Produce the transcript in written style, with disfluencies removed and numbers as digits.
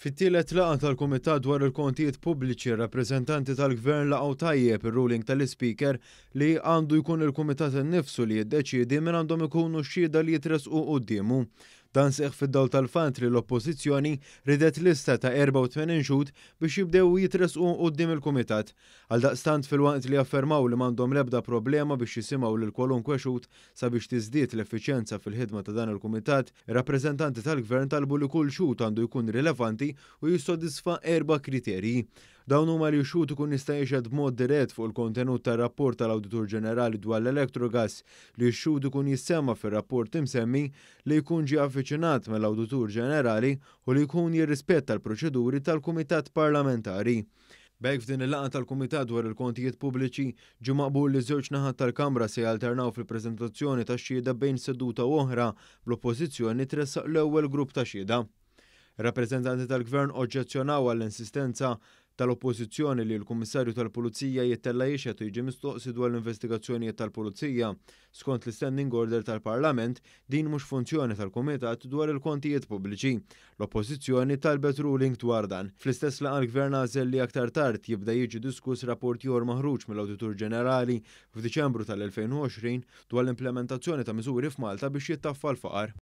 Fit-tielet laqgħa tal-Kumitat dwar il-kontijiet pubbliċi, rappreżentanti tal-Gvern laqgħu tajjeb ir-ruling tal-Ispeaker li għandu jkun il-Kumitat innifsu li jiddeċiedi min għandhom ikunu x-xhieda li jitresqu qudiemu. Dan seħħ fid-dawl tal-fatt li l-Oppożizzjoni ridet lista ta' 84 xhud biex jibdew jitresqu quddiem il-Kumitat. Għaldaqstant filwaqt li affermaw li m'għandhom l-ebda problema biex jisimgħu lil kwalunkwe xhud sabiex tiżdied l-effiċjenza fil-ħidma ta' dan il-Kumitat, ir-rappreżentanti tal-Gvern talbu li kull xhud għandu jkun rilevanti u jissodisfa 4 kriterji. Dawn huma li xhud ikun jista' jixhed b'mod dirett fuq il-kontenut tar-rapport tal-Awditur Ġenerali dwar l-Electrogas, li x-xhud ikun jissemma fir-rapport imsemmi, li jkun ġie affiċinat mill-Awditur Ġenerali u li jkun jirrispetta l-proċeduri tal-Kumitat Parlamentari. B'hekk f'din il-laqgħa tal-Kumitat dwar il-kontijiet pubbliċi ġie maqbul li żewġ naħat tal-Kamra se jalternaw fil-preżentazzjoni tax-xhieda bejn seduta oħra bl-Oppożizzjoni tressaq l-ewwel grupp ta' xhieda. Ir-rappreżentanti tal-Gvern oġġezzjonaw għall-insistenza tal-Oppożizzjoni li l-Kummissarju tal-Pulizija jittella jixed u jiġi mistoqsi dwar l-investigazzjonijiet tal-Pulizija. Skont l-Standing Order tal-Parlament, din mhux funzjoni tal-Kumitat dwar il-kontijiet pubbliċi. L-Oppożizzjoni talbet ruling dwar dan. Fl-istess laqgħa l-Gvern għażel li aktar tard jibda jiġi diskuss rapport ieħor maħruġ mill-Awditur Ġenerali f'Diċembru tal-2020 dwar l-implementazzjoni ta' miżuri f'Malta biex jittaffa l-faqar.